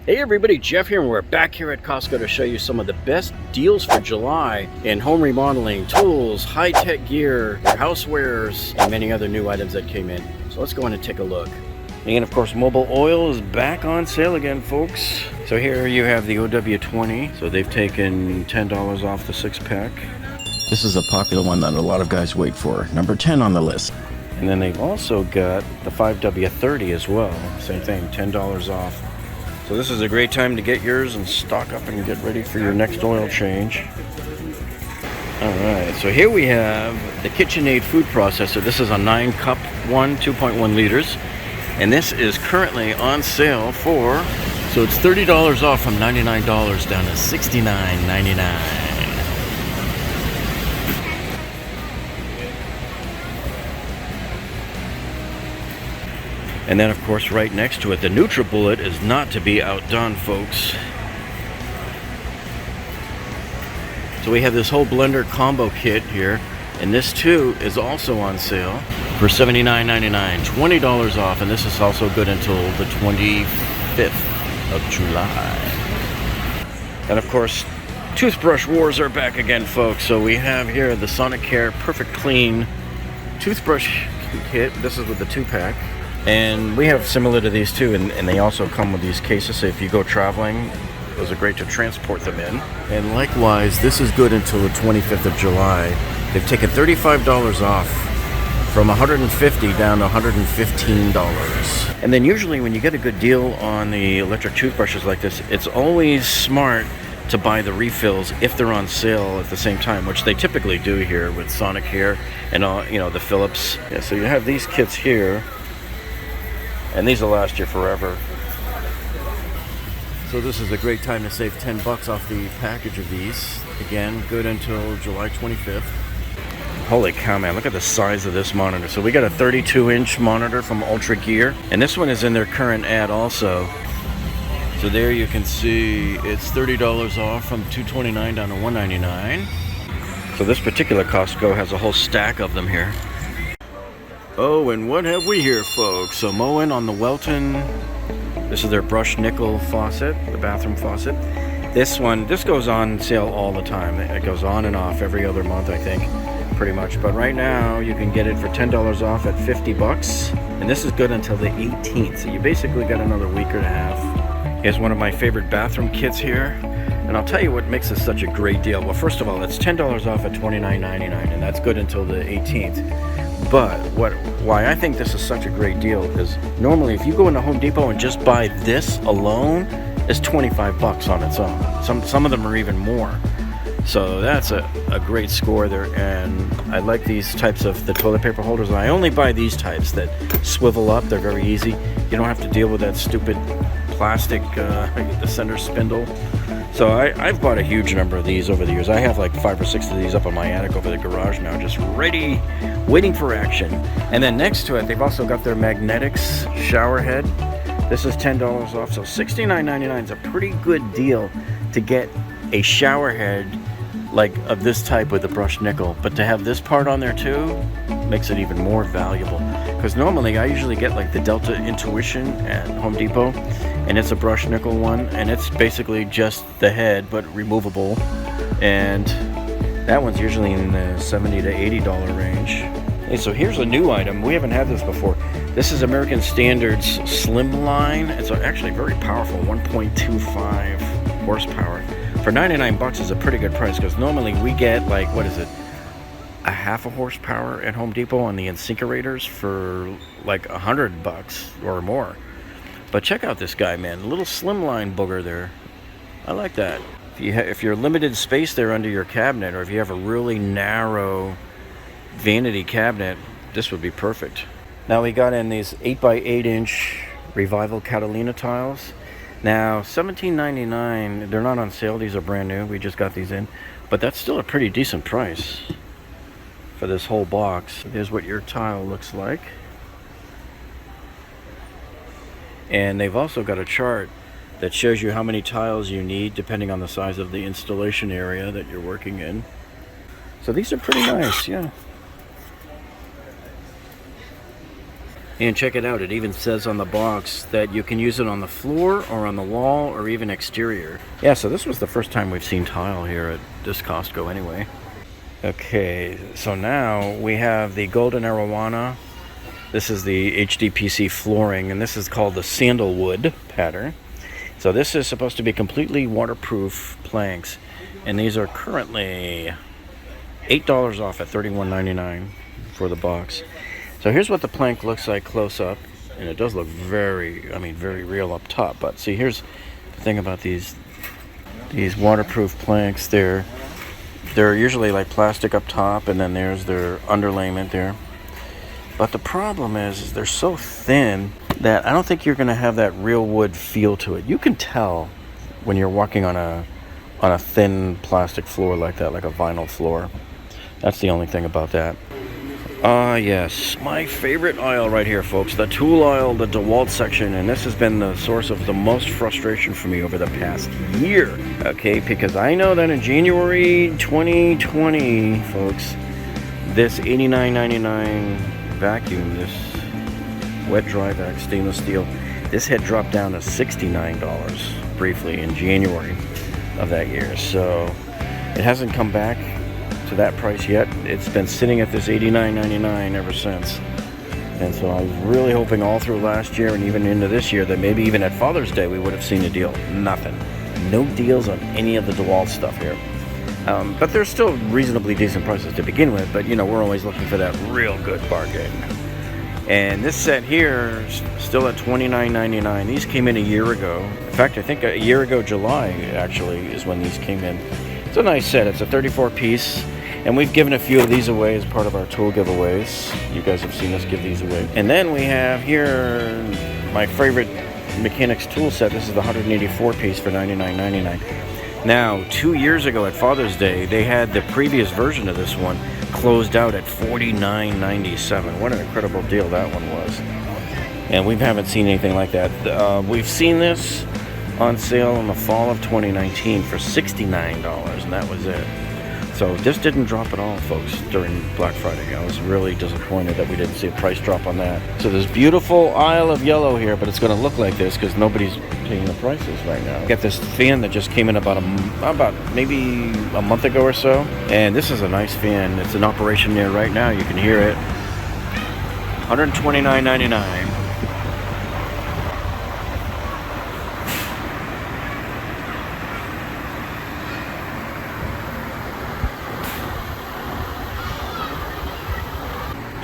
Hey everybody, Jeff here, and we're back here at Costco to show you some of the best deals for July in home remodeling, tools, high-tech gear, housewares, and many other new items that came in. So let's go in and take a look. And of course, mobile oil is back on sale again, folks. So here you have the OW20. So they've taken $10 off the 6-pack. This is a popular one that a lot of guys wait for. Number 10 on the list. And then they've also got the 5W30 as well. Same thing, $10 off. So this is a great time to get yours and stock up and get ready for your next oil change. Alright, so here we have the KitchenAid food processor. This is a 9-cup one, 2.1 liters. And this is currently on sale for, so it's $30 off from $99 down to $69.99. And then, of course, right next to it, the NutriBullet is not to be outdone, folks. So we have this whole blender combo kit here, and this too is also on sale for $79.99, $20 off, and this is also good until the 25th of July. And of course, toothbrush wars are back again, folks. So we have here the Sonicare Perfect Clean toothbrush kit. This is with the 2-pack. And we have similar to these too, and they also come with these cases, so if you go traveling, those are great to transport them in. And likewise, this is good until the 25th of July. They've taken $35 off from $150 down to $115. And then usually when you get a good deal on the electric toothbrushes like this, it's always smart to buy the refills if they're on sale at the same time, which they typically do here with Sonicare and all, you know, the Philips. Yeah, so you have these kits here. And these will last you forever. So this is a great time to save $10 off the package of these. Again, good until July 25th. Holy cow, man, look at the size of this monitor. So we got a 32-inch monitor from Ultra Gear. And this one is in their current ad also. So there you can see it's $30 off from $229 down to $199. So this particular Costco has a whole stack of them here. Oh, and what have we here, folks? So Moen on the Welton. This is their brushed nickel faucet, the bathroom faucet. This goes on sale all the time. It goes on and off every other month, I think, pretty much. But right now, you can get it for $10 off at $50. And this is good until the 18th. So you basically got another week and a half. Here's one of my favorite bathroom kits here. And I'll tell you what makes this such a great deal. Well, first of all, it's $10 off at $29.99, and that's good until the 18th. But why I think this is such a great deal is normally if you go into Home Depot and just buy this alone, it's $25 on its own. Some of them are even more. So that's a great score there. And I like these types of the toilet paper holders. And I only buy these types that swivel up. They're very easy. You don't have to deal with that stupid plastic, the center spindle. So I've bought a huge number of these over the years. I have like 5 or 6 of these up in my attic over the garage now, just ready, waiting for action. And then next to it, they've also got their Magnetics shower head. This is $10 off, so $69.99 is a pretty good deal to get a shower head like of this type with the brushed nickel. But to have this part on there too, makes it even more valuable. Because normally I usually get like the Delta Intuition at Home Depot, and it's a brushed nickel one, and it's basically just the head but removable, and that one's usually in the $70 to $80 range. Hey, so here's a new item. We haven't had this before. This is American Standard's Slimline. It's actually very powerful, 1.25 horsepower. For $99 is a pretty good price, because normally we get like, what is it, a half a horsepower at Home Depot on the incinerators for like $100 or more. But check out this guy, man. A little slimline booger there. I like that. If you're limited space there under your cabinet, or if you have a really narrow vanity cabinet, this would be perfect. Now we got in these 8x8-inch Revival Catalina tiles. Now, $17.99. They're not on sale. These are brand new. We just got these in. But that's still a pretty decent price for this whole box. Here's what your tile looks like. And they've also got a chart that shows you how many tiles you need depending on the size of the installation area that you're working in. So these are pretty nice, yeah. And check it out, it even says on the box that you can use it on the floor or on the wall or even exterior. Yeah, so this was the first time we've seen tile here at this Costco anyway. Okay, so now we have the golden arowana. This is the HDPC flooring, and this is called the sandalwood pattern. So this is supposed to be completely waterproof planks, and these are currently $8 off at $31.99 for the box. So here's what the plank looks like close up, and it does look very real up top. But see, here's the thing about these waterproof planks. They're usually like plastic up top, and then there's their underlayment there. But the problem is they're so thin that I don't think you're going to have that real wood feel to it. You can tell when you're walking on a thin plastic floor like that, like a vinyl floor. That's the only thing about that. Yes, my favorite aisle right here, folks, the tool aisle, the DeWalt section, and this has been the source of the most frustration for me over the past year, okay, because I know that in January 2020, folks, this $89.99 vacuum, this wet dry vac stainless steel, this had dropped down to $69 briefly in January of that year, so it hasn't come back to that price yet. It's been sitting at this $89.99 ever since. And so I was really hoping all through last year and even into this year that maybe even at Father's Day we would have seen a deal. Nothing. No deals on any of the DeWalt stuff here. But there's still reasonably decent prices to begin with, but you know, we're always looking for that real good bargain. And this set here is still at $29.99. These came in a year ago. In fact, I think a year ago, July actually, is when these came in. It's a nice set. It's a 34 piece. And we've given a few of these away as part of our tool giveaways. You guys have seen us give these away. And then we have here my favorite mechanics tool set. This is the 184 piece for $99.99. Now, 2 years ago at Father's Day, they had the previous version of this one closed out at $49.97. What an incredible deal that one was. And we haven't seen anything like that. We've seen this on sale in the fall of 2019 for $69, and that was it. So this didn't drop at all, folks, during Black Friday. I was really disappointed that we didn't see a price drop on that. So this beautiful aisle of yellow here, but it's going to look like this because nobody's paying the prices right now. Got this fan that just came in about maybe a month ago or so, and this is a nice fan. It's in operation there right now. You can hear it. $129.99.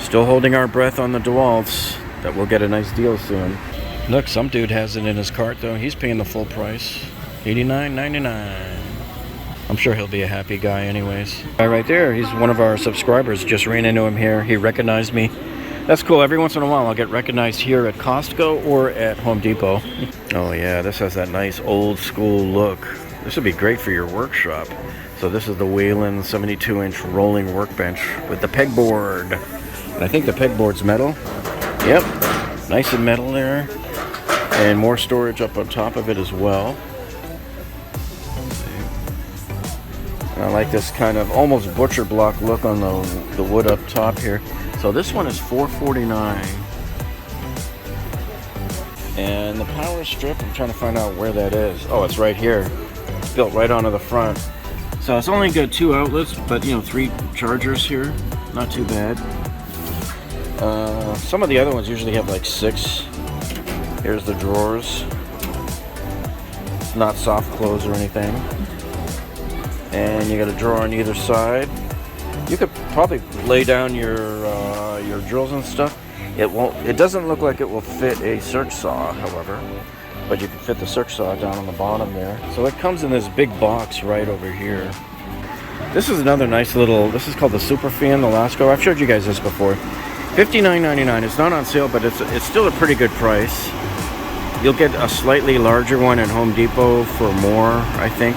Still holding our breath on the DeWalts that we'll get a nice deal soon. Look, some dude has it in his cart though. He's paying the full price, $89.99. I'm sure he'll be a happy guy anyways. Guy right there, he's one of our subscribers. Just ran into him here. He recognized me. That's cool. Every once in a while I'll get recognized here at Costco or at Home Depot. Oh yeah, this has that nice old school look. This would be great for your workshop. So this is the Whalen 72-inch rolling workbench with the pegboard. And I think the pegboard's metal. Yep, nice and metal there. And more storage up on top of it as well. And I like this kind of almost butcher block look on the wood up top here. So this one is $449. And the power strip, I'm trying to find out where that is. Oh, it's right here. It's built right onto the front. So it's only got 2 outlets, but you know, 3 chargers here. Not too bad. Some of the other ones usually have like 6. Here's the drawers. It's not soft close or anything. And you got a drawer on either side. You could probably lay down your drills and stuff. It doesn't look like it will fit a circ saw, however, but you can fit the circ saw down on the bottom there. So it comes in this big box right over here. This is another nice little, this is called the Super Fan, the Lasco. I've showed you guys this before. $59.99. It's not on sale, but it's still a pretty good price. You'll get a slightly larger one at Home Depot for more, I think.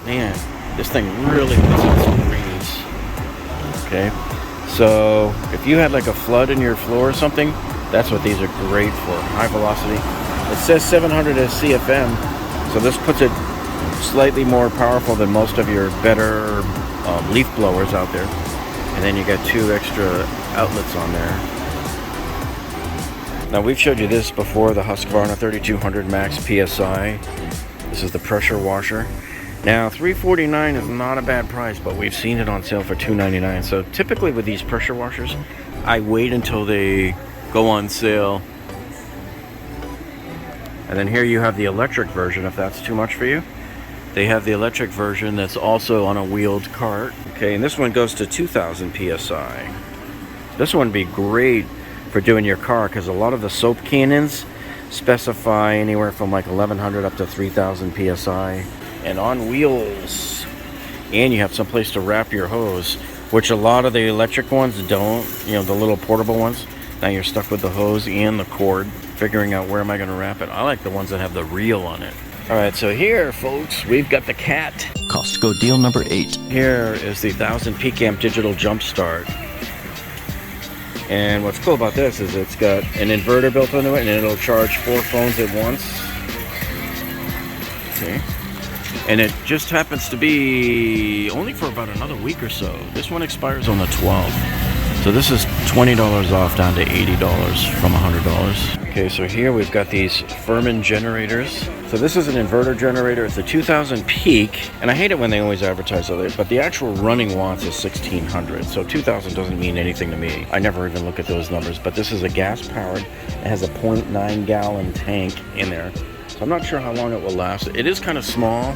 Man, this thing really puts on some greens. Okay, so if you had like a flood in your floor or something, that's what these are great for. High velocity. It says 700 SCFM, so this puts it slightly more powerful than most of your better leaf blowers out there. And then you got 2 extra outlets on there. Now we've showed you this before, the Husqvarna 3200 Max PSI. This is the pressure washer. Now $349 is not a bad price, but we've seen it on sale for $299. So typically with these pressure washers, I wait until they go on sale. And then here you have the electric version, if that's too much for you. They have the electric version that's also on a wheeled cart. Okay, and this one goes to 2000 PSI. This one would be great for doing your car, because a lot of the soap cannons specify anywhere from like 1100 up to 3000 PSI. And on wheels. And you have some place to wrap your hose, which a lot of the electric ones don't, you know, the little portable ones. Now you're stuck with the hose and the cord, figuring out where am I going to wrap it. I like the ones that have the reel on it. Alright, so here, folks, we've got the cat. Costco deal number 8. Here is the 1000 peak amp digital jump start. And what's cool about this is it's got an inverter built into it, and it'll charge 4 phones at once. Okay. And it just happens to be only for about another week or so. This one expires on the 12th. So this is $20 off down to $80 from $100. Okay, so here we've got these Furman generators. So this is an inverter generator. It's a 2000 peak. And I hate it when they always advertise it, but the actual running watts is 1600. So 2000 doesn't mean anything to me. I never even look at those numbers. But this is a gas powered. It has a 0.9 gallon tank in there. I'm not sure how long it will last. It is kind of small,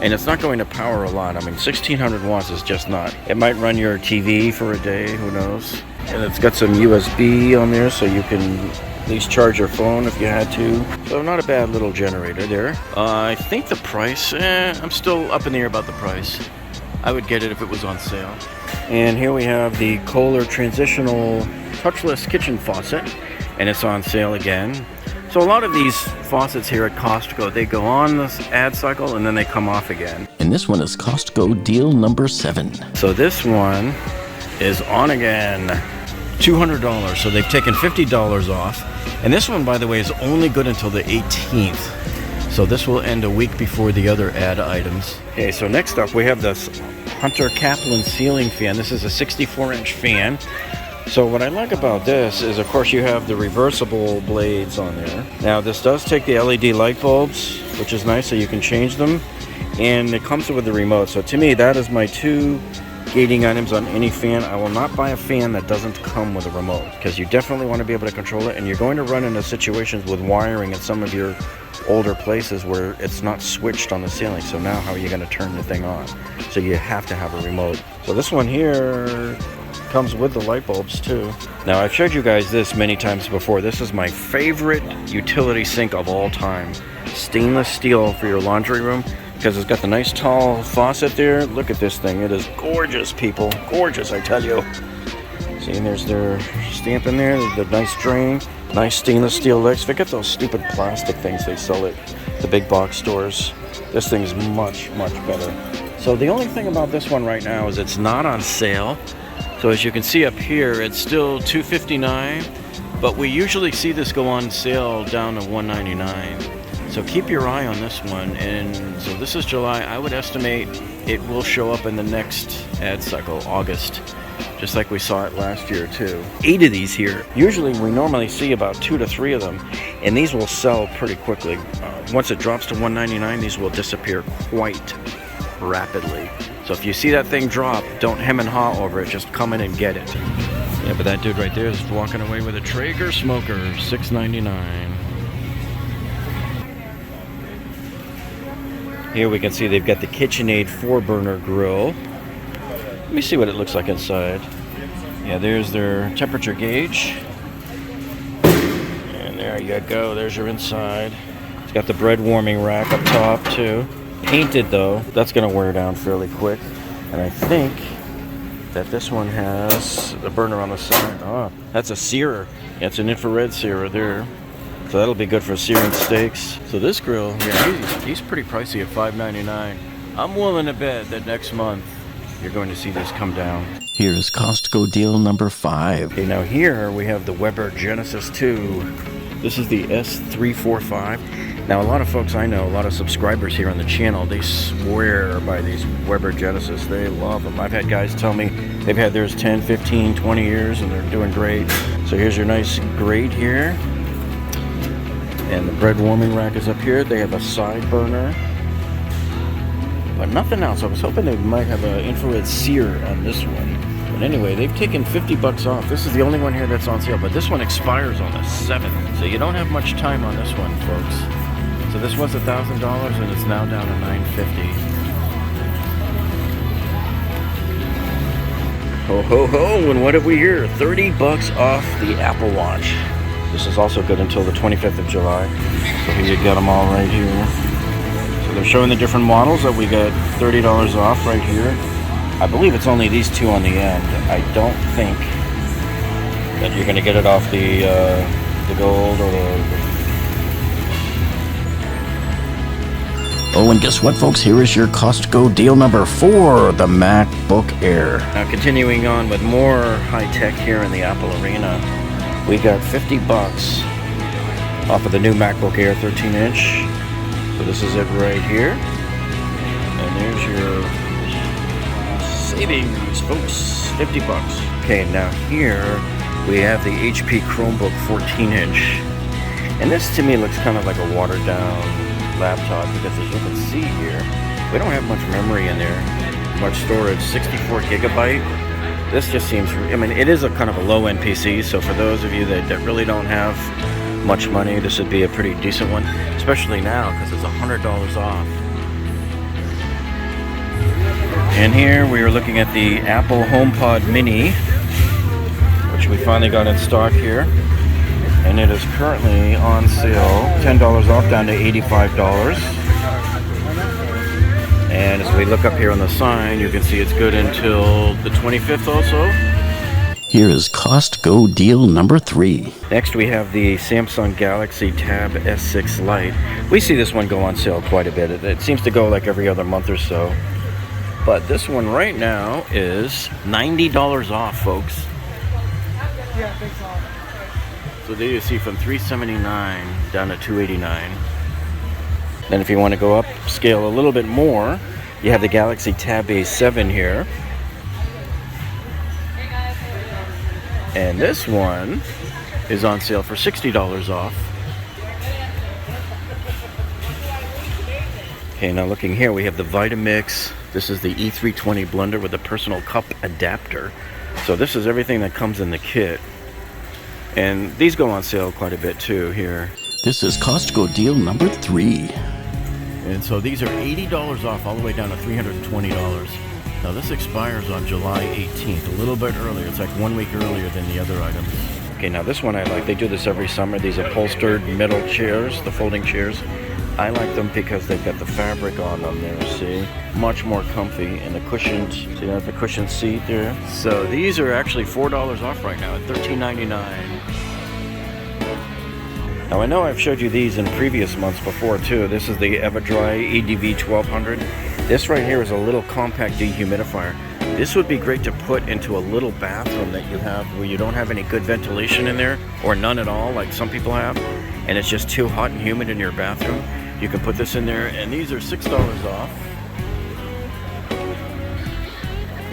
and it's not going to power a lot. I mean, 1600 watts is just not. It might run your TV for a day, who knows. And it's got some USB on there, so you can at least charge your phone if you had to. So not a bad little generator there. I think the price, I'm still up in the air about the price. I would get it if it was on sale. And here we have the Kohler transitional touchless kitchen faucet, and it's on sale again. So a lot of these faucets here at Costco, they go on this ad cycle and then they come off again. And this one is Costco deal number 7. So this one is on again, $200. So they've taken $50 off. And this one, by the way, is only good until the 18th. So this will end a week before the other ad items. Okay, so next up we have this Hunter Kaplan ceiling fan. This is a 64-inch fan. So what I like about this is, of course, you have the reversible blades on there. Now this does take the LED light bulbs, which is nice, so you can change them. And it comes with the remote. So to me, that is my 2 gating items on any fan. I will not buy a fan that doesn't come with a remote, because you definitely want to be able to control it. And you're going to run into situations with wiring in some of your older places where it's not switched on the ceiling. So now how are you going to turn the thing on? So you have to have a remote. So this one here comes with the light bulbs too. Now I've showed you guys this many times before. This is my favorite utility sink of all time. Stainless steel for your laundry room, because it's got the nice tall faucet there. Look at this thing. It is gorgeous, people. Gorgeous, I tell you. See, and there's their stamp in there. The nice drain. Nice stainless steel legs. Forget those stupid plastic things they sell at the big box stores. This thing's much, much better. So the only thing about this one right now is it's not on sale. So as you can see up here, it's still $259, but we usually see this go on sale down to $199. So keep your eye on this one. And so this is July. I would estimate it will show up in the next ad cycle, August, just like we saw it last year too. 8 of these here. Usually we normally see about 2 to 3 of them, and these will sell pretty quickly. Once it drops to $199, these will disappear quite rapidly. So if you see that thing drop, don't hem and haw over it, just come in and get it. Yeah, but that dude right there is walking away with a Traeger smoker, $6.99. Here we can see they've got the KitchenAid 4-burner grill. Let me see what it looks like inside. Yeah, there's their temperature gauge. And there you go, there's your inside. It's got the bread warming rack up top too. Painted though, that's gonna wear down fairly quick. And I think that this one has a burner on the side. Oh, that's a searer. Yeah, it's an infrared searer there. So that'll be good for searing steaks. So this grill, yeah, he's pretty pricey at $5.99. I'm willing to bet that next month you're going to see this come down. Here's Costco deal number 5. Okay, now here we have the Weber Genesis 2. This is the S345. Now a lot of folks I know, a lot of subscribers here on the channel, they swear by these Weber Genesis. They love them. I've had guys tell me they've had theirs 10, 15, 20 years and they're doing great. So here's your nice grate here. And the bread warming rack is up here. They have a side burner, but nothing else. I was hoping they might have an infrared sear on this one. But anyway, they've taken 50 bucks off. This is the only one here that's on sale, but this one expires on the 7th. So you don't have much time on this one, folks. So this was $1,000 and it's now down to $950. Ho ho ho, and what have we here? 30 bucks off the Apple Watch. This is also good until the 25th of July. So here you got them all right here. So they're showing the different models that we got $30 off right here. I believe it's only these two on the end. I don't think that you're gonna get it off the gold or the... Oh, and guess what, folks? Here is your Costco deal number 4, the MacBook Air. Now continuing on with more high tech here in the Apple arena, we got 50 bucks off of the new MacBook Air 13-inch. So this is it right here. And there's your savings, folks. 50 bucks. Okay, now here we have the HP Chromebook 14-inch. And this to me looks kind of like a watered down laptop because as you can see here, we don't have much memory in there, much storage, 64 gigabyte. This just seems, I mean, it is a kind of a low-end PC, so for those of you that really don't have much money, this would be a pretty decent one, especially now because it's $100 off. And here we are looking at the Apple HomePod Mini, which we finally got in stock here. And it is currently on sale, $10 off down to $85. And as we look up here on the sign, you can see it's good until the 25th also. Here is Costco deal number 3. Next we have the Samsung Galaxy Tab S6 Lite. We see this one go on sale quite a bit. It seems to go like every other month or so. But this one right now is $90 off, folks. Yeah, thanks all. So there you see from $379 down to $289. Then if you want to go up scale a little bit more, you have the Galaxy Tab A7 here. And this one is on sale for $60 off. Okay, now looking here, we have the Vitamix. This is the E320 blender with a personal cup adapter. So this is everything that comes in the kit. And these go on sale quite a bit too here. This is Costco deal number 3. And so these are $80 off all the way down to $320. Now this expires on July 18th, a little bit earlier. It's like 1 week earlier than the other items. Okay, now this one I like. They do this every summer. These upholstered metal chairs, the folding chairs. I like them because they've got the fabric on them there, see? Much more comfy, and the cushions, see that, the cushion seat there? So these are actually $4 off right now at $13.99. Now I know I've showed you these in previous months before too. This is the EvaDry EV1200. This right here is a little compact dehumidifier. This would be great to put into a little bathroom that you have where you don't have any good ventilation in there, or none at all like some people have, and it's just too hot and humid in your bathroom. You can put this in there, and these are $6 off.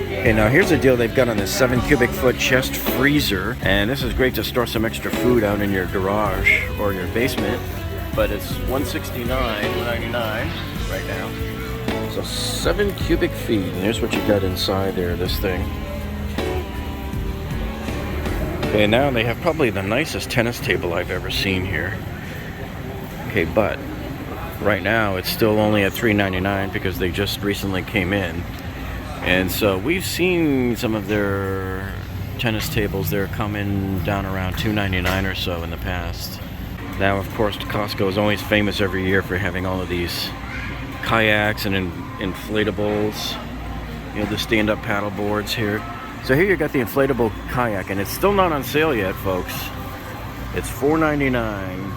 Okay, now here's a deal they've got on this 7 cubic foot chest freezer, and this is great to store some extra food out in your garage or your basement, but it's $169.99 right now. So 7 cubic feet, and here's what you got inside there, this thing. Okay, now they have probably the nicest tennis table I've ever seen here. Okay, but right now it's still only at $399 because they just recently came in. And so we've seen some of their tennis tables there coming down around $299 or so in the past. Now, of course, Costco is always famous every year for having all of these kayaks and inflatables, you know, the stand-up paddle boards here. So here you got the inflatable kayak, and it's still not on sale yet, folks. It's $4.99.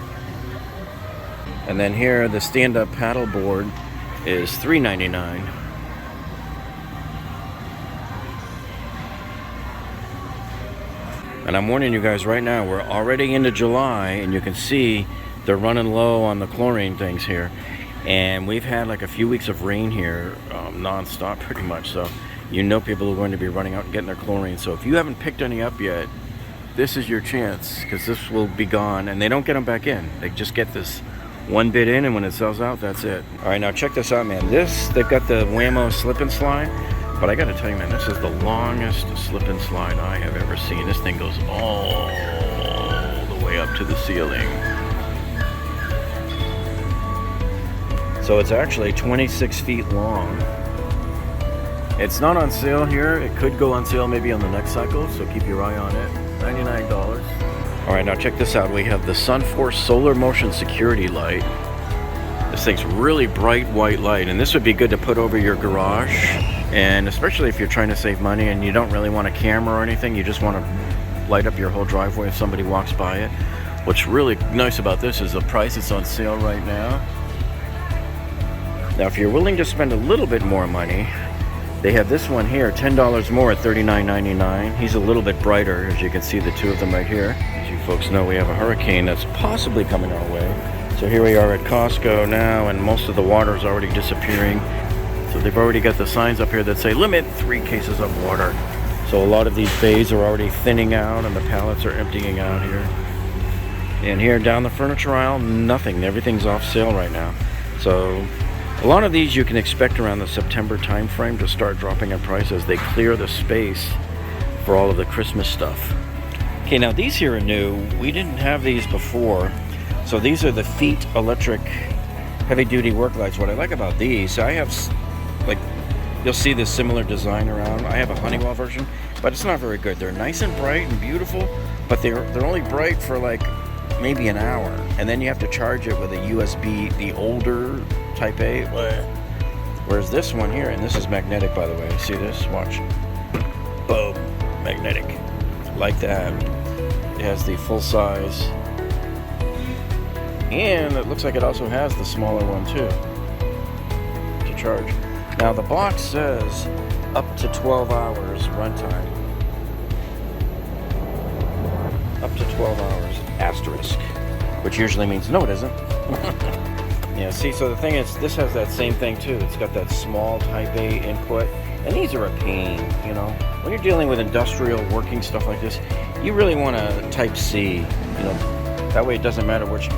And then here the stand-up paddleboard is $3.99. And I'm warning you guys right now, we're already into July, and you can see they're running low on the chlorine things here. And we've had like a few weeks of rain here, non-stop pretty much. So you know people are going to be running out and getting their chlorine. So if you haven't picked any up yet, this is your chance, because this will be gone, and they don't get them back in. They just get this one bid in, and when it sells out, that's it. All right, now check this out, man. They've got the Whamo slip and slide, but I gotta tell you, man, this is the longest slip and slide I have ever seen. This thing goes all the way up to the ceiling. So it's actually 26 feet long. It's not on sale here. It could go on sale maybe on the next cycle, so keep your eye on it. $99. All right, now check this out. We have the SunForce Solar Motion Security Light. This thing's really bright white light, and this would be good to put over your garage, and especially if you're trying to save money and you don't really want a camera or anything, you just want to light up your whole driveway if somebody walks by it. What's really nice about this is the price. It's on sale right now. Now, if you're willing to spend a little bit more money, they have this one here, $10 more at $39.99. He's a little bit brighter, as you can see the two of them right here. As you folks know, we have a hurricane that's possibly coming our way. So here we are at Costco now, and most of the water is already disappearing. So they've already got the signs up here that say limit 3 cases of water. So a lot of these bays are already thinning out, and the pallets are emptying out here. And here down the furniture aisle, nothing. Everything's off sale right now. So a lot of these you can expect around the September time frame to start dropping in price as they clear the space for all of the Christmas stuff. Okay, now these here are new. We didn't have these before. So these are the Feet electric heavy duty work lights. What I like about these, I have, like, you'll see this similar design around. I have a Honeywell version, but it's not very good. They're nice and bright and beautiful, but they're only bright for like maybe an hour, and then you have to charge it with a USB, the older Type A. Whereas this one here, and this is magnetic, by the way. See this? Watch. Boom. Magnetic. Like that. It has the full size. And it looks like it also has the smaller one too to charge. Now the box says up to 12 hours runtime. Up to 12 hours, asterisk. Which usually means no, it isn't. Yeah, see, so the thing is, this has that same thing too. It's got that small Type A input, and these are a pain, you know. When you're dealing with industrial working stuff like this, you really want a Type C, you know. That way it doesn't matter which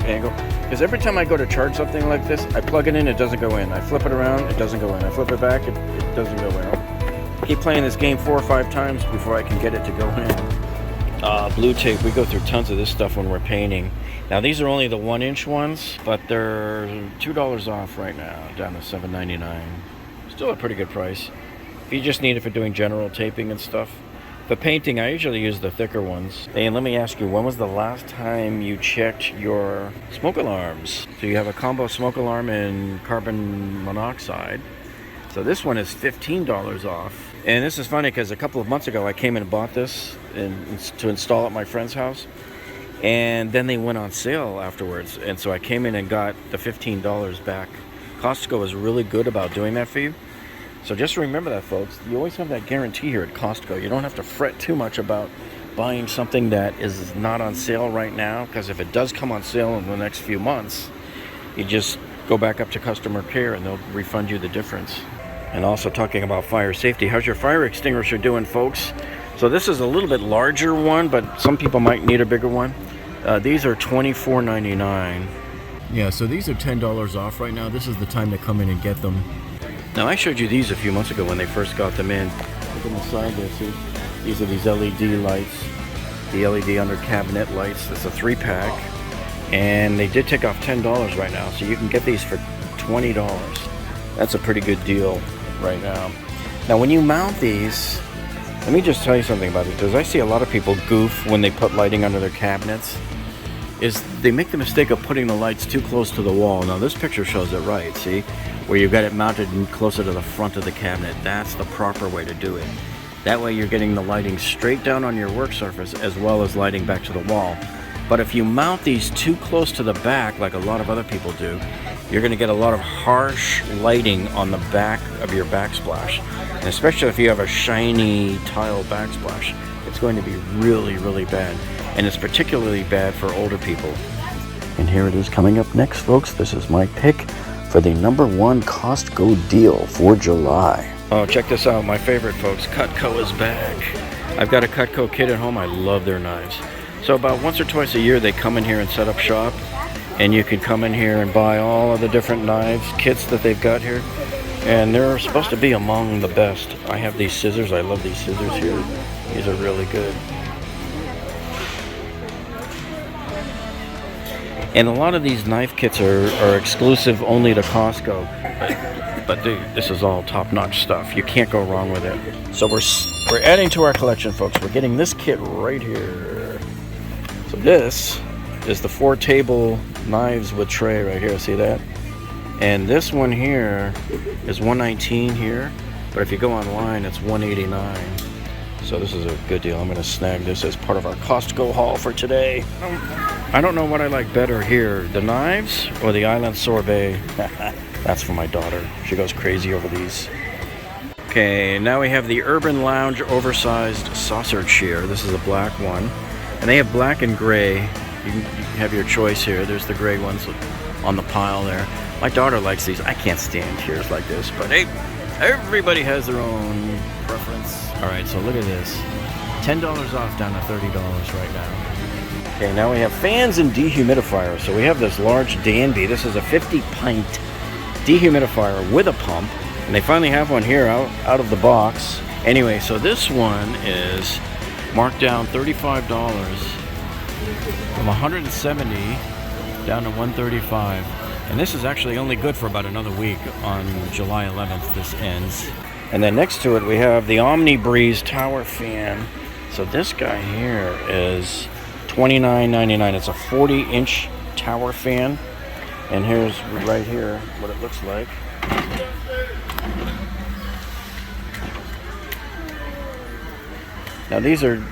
angle. Because every time I go to charge something like this, I plug it in, it doesn't go in. I flip it around, it doesn't go in. I flip it back, it doesn't go in. I keep playing this game 4 or 5 times before I can get it to go in. Blue tape, we go through tons of this stuff when we're painting. Now these are only the 1-inch ones, but they're $2 off right now, down to $7.99. Still a pretty good price. If you just need it for doing general taping and stuff. For painting, I usually use the thicker ones. And let me ask you, when was the last time you checked your smoke alarms? So you have a combo smoke alarm and carbon monoxide. So this one is $15 off. And this is funny because a couple of months ago I came in and bought this to install at my friend's house. And then they went on sale afterwards. And so I came in and got the $15 back. Costco is really good about doing that for you. So just remember that, folks. You always have that guarantee here at Costco. You don't have to fret too much about buying something that is not on sale right now, because if it does come on sale in the next few months, you just go back up to customer care and they'll refund you the difference. And also talking about fire safety, how's your fire extinguisher doing, folks? So this is a little bit larger one, but some people might need a bigger one. These are $24.99. Yeah, so these are $10 off right now. This is the time to come in and get them. Now, I showed you these a few months ago when they first got them in. Look on the side there, see? These are these LED lights, the LED under cabinet lights. It's a 3-pack, and they did take off $10 right now, so you can get these for $20. That's a pretty good deal right now. Now, when you mount these, let me just tell you something about it, because I see a lot of people goof when they put lighting under their cabinets. Is they make the mistake of putting the lights too close to the wall. Now this picture shows it right, see? Where you've got it mounted closer to the front of the cabinet. That's the proper way to do it. That way you're getting the lighting straight down on your work surface as well as lighting back to the wall. But if you mount these too close to the back, like a lot of other people do, you're going to get a lot of harsh lighting on the back of your backsplash. And especially if you have a shiny tile backsplash, it's going to be really, really bad. And it's particularly bad for older people. And here it is coming up next, folks. This is my pick for the #1 Costco deal for July. Oh, check this out. My favorite, folks. Cutco is back. I've got a Cutco kit at home. I love their knives. So about once or twice a year, they come in here and set up shop. And you can come in here and buy all of the different knives, kits that they've got here. And they're supposed to be among the best. I have these scissors. I love these scissors here. These are really good. And a lot of these knife kits are exclusive only to Costco. But this is all top-notch stuff. You can't go wrong with it. So we're adding to our collection, folks. We're getting this kit right here. So this is the 4-table knives with tray right here. See that? And this one here is $119 here. But if you go online, it's $189. So this is a good deal. I'm going to snag this as part of our Costco haul for today. I don't know what I like better here, the knives or the island sorbet. That's for my daughter. She goes crazy over these. Okay, now we have the Urban Lounge oversized saucer chair. This is a black one. And they have black and gray. You can have your choice here. There's the gray ones on the pile there. My daughter likes these. I can't stand chairs like this, but hey, everybody has their own preference. All right, so look at this. $10 off down to $30 right now. Okay, now we have fans and dehumidifiers. So we have this large Danby. This is a 50-pint dehumidifier with a pump. And they finally have one here out of the box. Anyway, so this one is marked down $35 from $170 down to $135. And this is actually only good for about another week. On July 11th, this ends. And then next to it, we have the Omni Breeze Tower Fan. So this guy here is $29.99. It's a 40-inch tower fan. And here's right here what it looks like. Now these are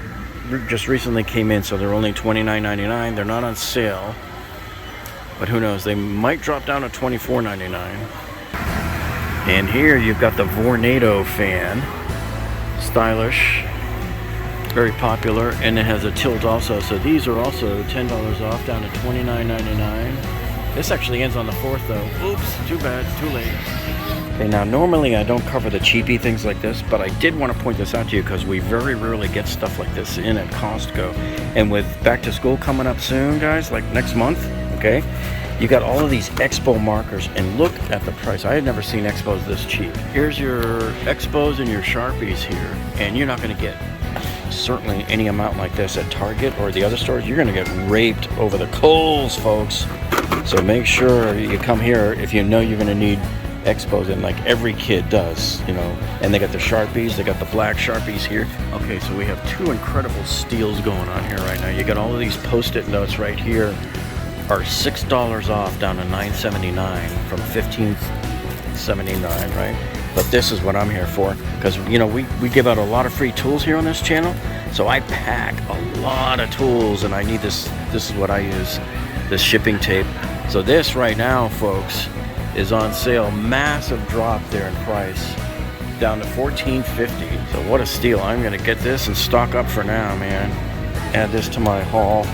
just recently came in, so they're only $29.99. They're not on sale. But who knows, they might drop down to $24.99. And here you've got the Vornado fan. Stylish. Very popular. And it has a tilt also. So these are also $10 off down to $29.99. This actually ends on the 4th though. Oops, too bad, too late. Okay, now normally I don't cover the cheapy things like this, but I did want to point this out to you because we very rarely get stuff like this in at Costco. And with back to school coming up soon, guys, like next month, okay, you got all of these Expo markers, and look at the price. I had never seen Expos this cheap. Here's your Expos and your Sharpies here, and you're not going to get certainly any amount like this at Target or the other stores. You're going to get raped over the coals, folks. So make sure you come here if you know you're going to need Expos, and like every kid does, you know. And they got the Sharpies, they got the black Sharpies here. Okay, so we have two incredible steals going on here right now. You got all of these Post-it notes right here are $6 off down to $9.79 from $15.79, right? But this is what I'm here for, because you know we give out a lot of free tools here on this channel, so I pack a lot of tools, and I need this. This is what I use, this shipping tape. So this right now, folks, is on sale. Massive drop there in price, down to $14.50. So what a steal! I'm gonna get this and stock up for now, man. Add this to my haul.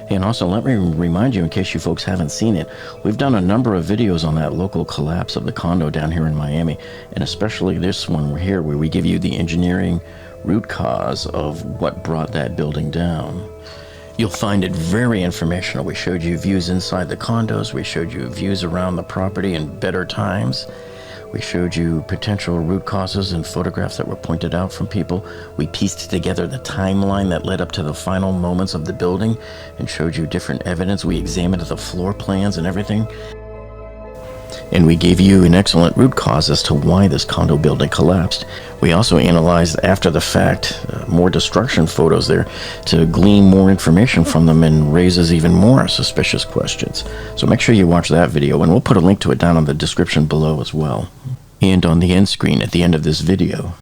And also, let me remind you, in case you folks haven't seen it, we've done a number of videos on that local collapse of the condo down here in Miami, and especially this one here where we give you the engineering root cause of what brought that building down. You'll find it very informational. We showed you views inside the condos, we showed you views around the property in better times. We showed you potential root causes and photographs that were pointed out from people. We pieced together the timeline that led up to the final moments of the building and showed you different evidence. We examined the floor plans and everything. And we gave you an excellent root cause as to why this condo building collapsed. We also analyzed after the fact more destruction photos there to glean more information from them and raises even more suspicious questions. So make sure you watch that video, and we'll put a link to it down in the description below as well. And on the end screen at the end of this video,